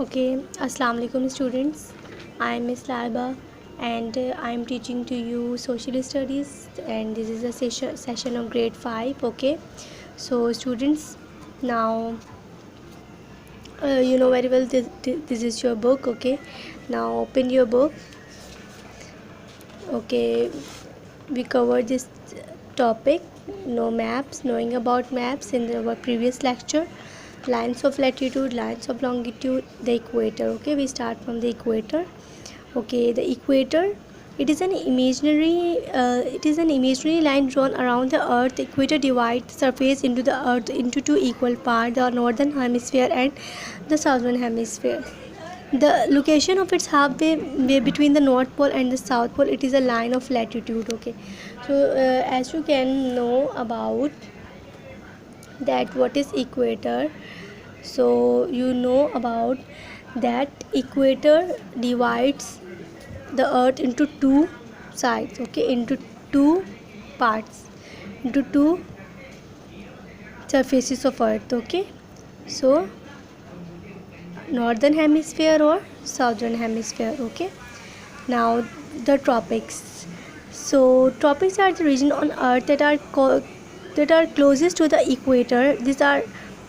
Okay, Assalamu alaikum students. I am Miss Larba and I am teaching to you social studies, and this is a session of grade 5. Okay, so students, now you know very well this is your book. Okay, now open your book. Okay, we covered this topic, knowing about maps in our previous lecture. Lines of latitude, lines of longitude, the equator. Okay, we start from the equator. Okay, the equator, it is an imaginary line drawn around the earth. The equator divides the surface into the earth into two equal parts, the northern hemisphere and the southern hemisphere. The location of its halfway between the north pole and the south pole, it is a line of latitude. Okay, so as you can know about that what is equator, so you know about that equator divides the earth into two sides. Okay, into two parts, into two surfaces of earth. Okay, so northern hemisphere or southern hemisphere. Okay, now the tropics. So tropics are the region on earth that are closest to the equator. These are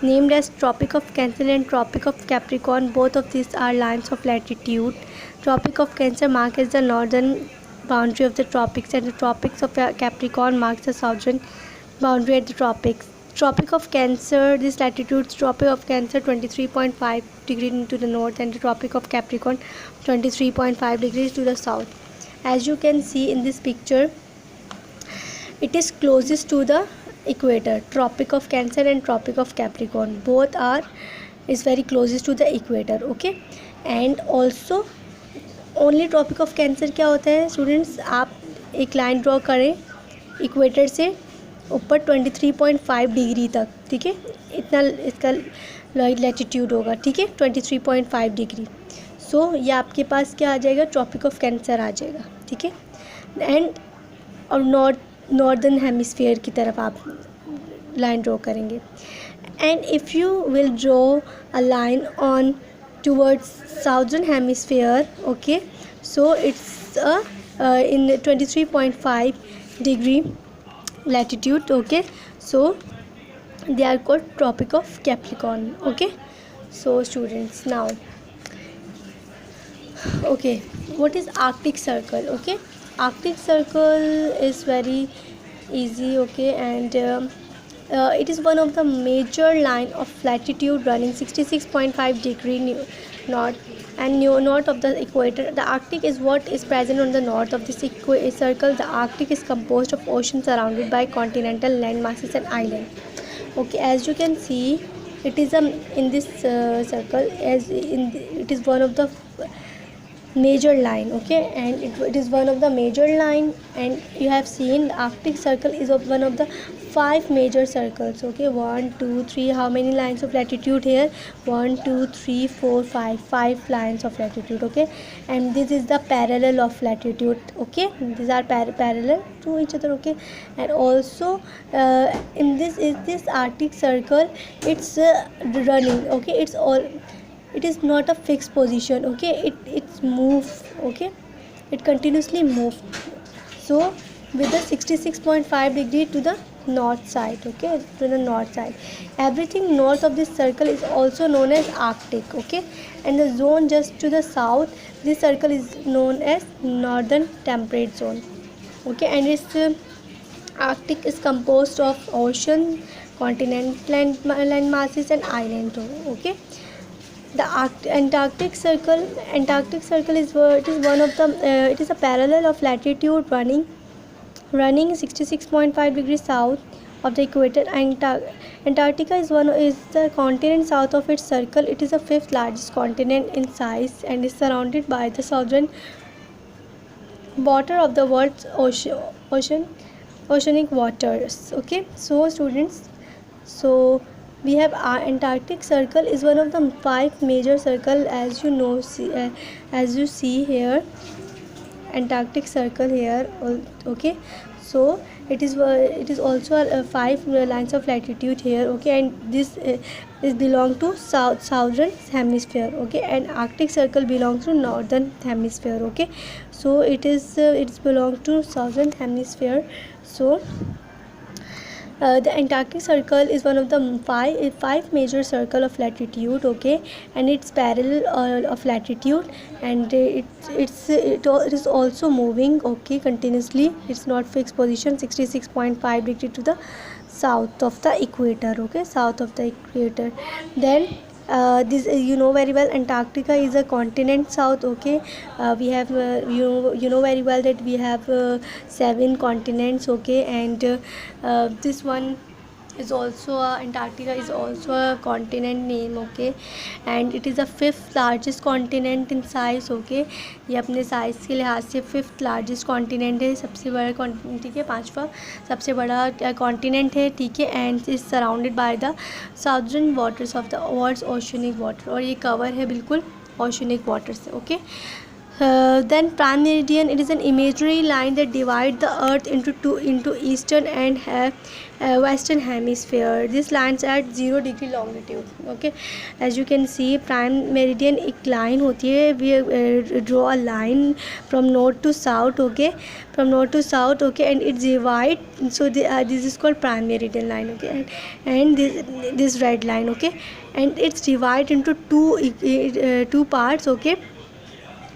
named as Tropic of Cancer and Tropic of Capricorn. Both of these are lines of latitude. Tropic of Cancer marks the northern boundary of the tropics, and the Tropics of Capricorn marks the southern boundary at the tropics. Tropic of Cancer, this latitude, Tropic of Cancer 23.5 degrees to the north, and the Tropic of Capricorn 23.5 degrees to the south. As you can see in this picture, it is closest to the equator. Tropic of Cancer and Tropic of Capricorn, both are is very closest to the equator. Okay, and also only Tropic of Cancer क्या होता है students, आप एक line draw करें equator से ऊपर 23.5 degree तक. ठीक है, इतना इसका लैटिट्यूड होगा. ठीक है, 23.5 डिग्री. सो ये आपके पास क्या आ जाएगा, ट्रॉपिक ऑफ कैंसर आ जाएगा. ठीक है, एंड और नॉर्दर्न हेमिस्फीयर की तरफ आप लाइन ड्रॉ करेंगे. And if you will draw a line on towards southern hemisphere. Okay, so it's in 23.5 degree latitude. Okay, so they are called Tropic of Capricorn. Okay, so students, now okay, what is Arctic Circle? Okay, Arctic Circle is very easy. Okay, and it is one of the major line of latitude running 66.5 degree north and north of the equator. The Arctic is what is present on the north of this circle. The Arctic is composed of oceans surrounded by continental land masses and islands. Okay, as you can see, it is in this circle, it is one of the major line. Okay, and it is one of the major line, and you have seen the Arctic Circle is one of the 5 major circles. Okay, 1 2 3, how many lines of latitude here? 1 2 3 4 5 lines of latitude. Okay, and this is the parallel of latitude. Okay, these are parallel to each other. Okay, and also in this Arctic Circle, it's running. Okay, it is not a fixed position. Okay, it's move. Okay, it continuously move. So with the 66.5 degree to the north side. Okay, to the north side, everything north of this circle is also known as Arctic. Okay, and the zone just to the south, this circle is known as northern temperate zone. Okay, and its Arctic is composed of ocean, continental land masses and island. Okay, the Antarctic Circle is one of the it is a parallel of latitude running 66.5 degrees south of the equator. Antarctica is the continent south of its circle. It is the 5th largest continent in size and is surrounded by the southern border of the world's oceanic waters. Okay, so students, so we have our Antarctic Circle is one of the 5 major circle, as you know. As you see here, Antarctic Circle here. Okay, So it is also 5 lines of latitude here, okay, and this is belong to southern hemisphere, okay, and Arctic Circle belongs to northern hemisphere, okay. So it's belong to southern hemisphere. So the Antarctic Circle is one of the five major circle of latitude, okay, and it's parallel of latitude, and it is also moving, okay, continuously. It's not fixed position, 66.5 degree to the south of the equator, okay, south of the equator. Then this you know very well, Antarctica is a continent south, okay. We have you know very well that we have 7 continents, okay, and this one is also Antarctica is also a continent name, okay, and it is the 5th largest continent in size, okay. ये अपने size के लिहाज से 5th largest continent है, सबसे बड़ा continent, ठीक है, 5वां सबसे बड़ा कॉन्टिनेंट है, ठीक है, and is surrounded by the southern waters of the world's oceanic water, और ये कवर है बिल्कुल ओशनिक वाटर से, okay. Then prime meridian, it is an imaginary line that divides the earth into eastern and western hemisphere. These lines at 0 degree longitude, okay. As you can see, prime meridian एक line होती है, we draw a line from north to south, okay, from north to south, okay, and it divide, so this is called prime meridian line, okay, and this red line, okay, and it's divided into two parts, okay,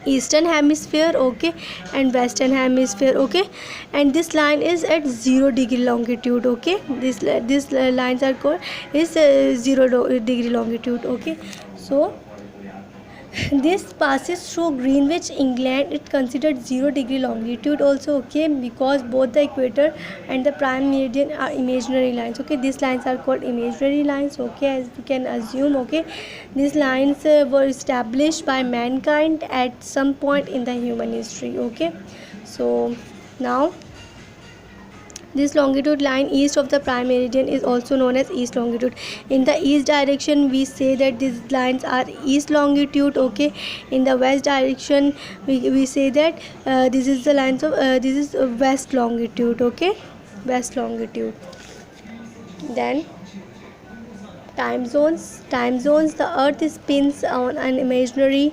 eastern hemisphere, okay, and western hemisphere, okay, and this line is at 0 degree longitude, okay. This lines are called is 0 degree longitude, okay. So this passes through Greenwich, England. It considered 0 degree longitude also, okay, because both the equator and the prime meridian are imaginary lines, okay. These lines are called imaginary lines, okay, as we can assume, okay. These lines were established by mankind at some point in the human history, okay. So now this longitude line east of the prime meridian is also known as east longitude. In the east direction, we say that these lines are east longitude, okay. In the west direction, we say that this is the lines of this is west longitude, okay, west longitude. Then time zones, the earth spins on an imaginary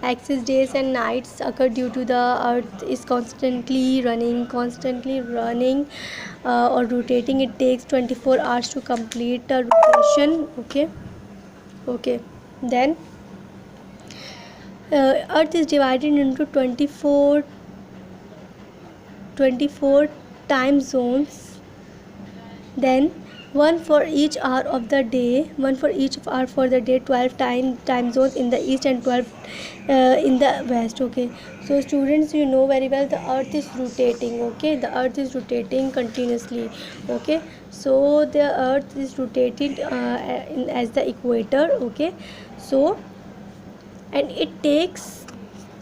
axis. Days and nights occur due to the earth is constantly running or rotating. It takes 24 hours to complete a rotation, okay. Then earth is divided into 24 time zones, then one for each hour of the day, 12 time zones in the east and 12 in the west, okay. So students, you know very well, the earth is rotating, okay, the earth is rotating continuously, okay. So the earth is rotated as the equator, okay. So and it takes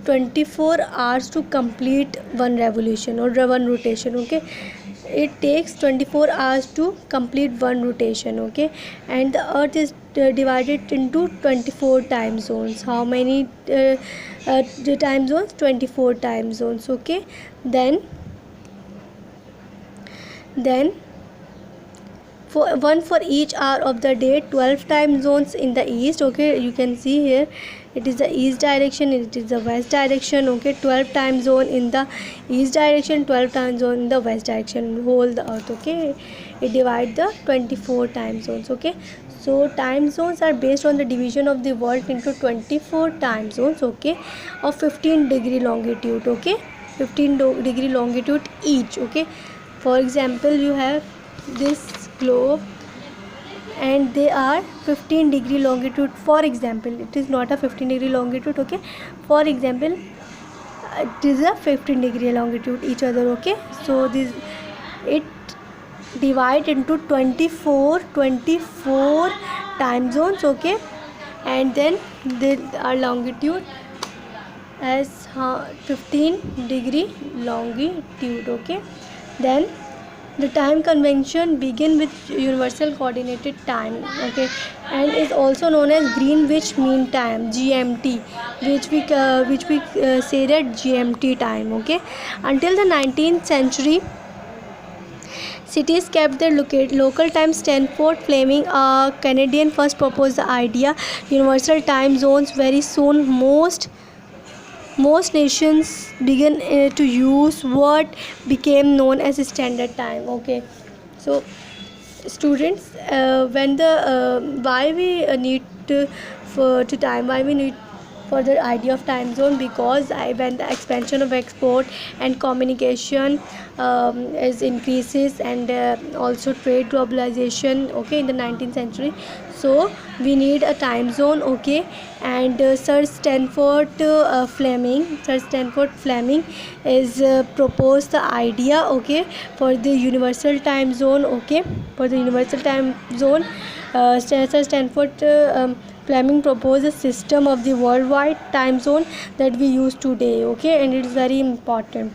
24 hours to complete one revolution or one rotation, okay. It takes 24 hours to complete one rotation, okay, and the earth is divided into 24 time zones. How many the time zones? 24 time zones, okay. Then for one for each hour of the day, 12 time zones in the east, okay. You can see here it is the east direction, it is the west direction, okay. 12 time zone in the east direction, 12 time zone in the west direction, whole the earth, okay. It divide the 24 time zones, okay. So time zones are based on the division of the world into 24 time zones, okay, of 15 degree longitude, okay, 15 degree longitude each, okay. For example, you have this globe and they are 15 degree longitude. For example, it is not a 15 degree longitude, okay. For example, it is a 15 degree longitude each other, okay. So this it divide into 24 time zones, okay, and then our longitude as 15 degree longitude, okay. Then the time convention begin with universal coordinated time, okay, and is also known as Greenwich Mean Time, GMT, which we say that GMT time, okay. Until the 19th century, Cities kept their local time. Stanford Fleming, a Canadian, first proposed the idea. Universal time zones. Very soon, most nations began to use what became known as standard time. Okay, so students, when the why we need to time, why we need for the idea of time zone, because when the expansion of export and communication is increases, and also trade globalization, okay, in the 19th century, so we need a time zone. Okay, and Sir Stanford Fleming is proposed the idea, okay, for the universal time zone. Okay, for the universal time zone, Sir Stanford Fleming proposed a system of the worldwide time zone that we use today. Okay, and it is very important.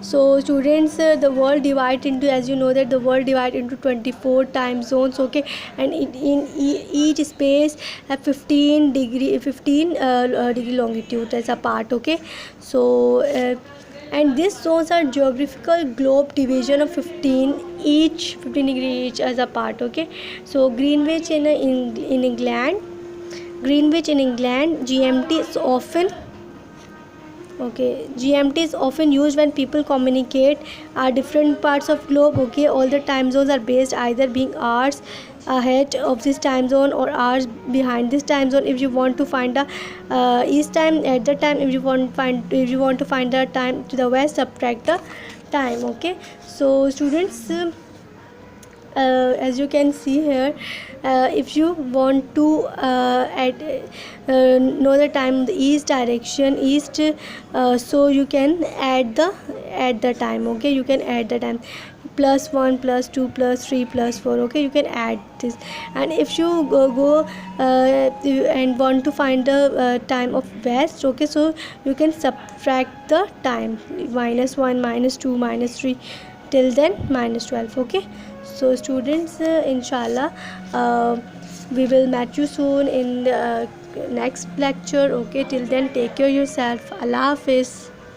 So students, the world divide into, as you know that the world divide into 24 time zones. Okay, and in each space have 15 degree longitude as a part. Okay, so and these zones are geographical globe division of 15 degree each as a part. Okay, so Greenwich in England, GMT is often, okay, GMT is often used when people communicate different parts of globe. Okay, all the time zones are based either being hours ahead of this time zone or hours behind this time zone. If you want to find the east time at the time, if you want to find the time to the west, subtract the time. Okay, so students, as you can see here, if you want to know the time in the east direction, so you can add the time. Okay, you can add the time, +1 +2 +3 +4. Okay, you can add this. And if you go and want to find the time of west, okay, so you can subtract the time, -1 -2 -3 till then -12. Okay, so students, inshallah, we will meet you soon in the next lecture. Okay, till then, take care of yourself. Allah Hafiz.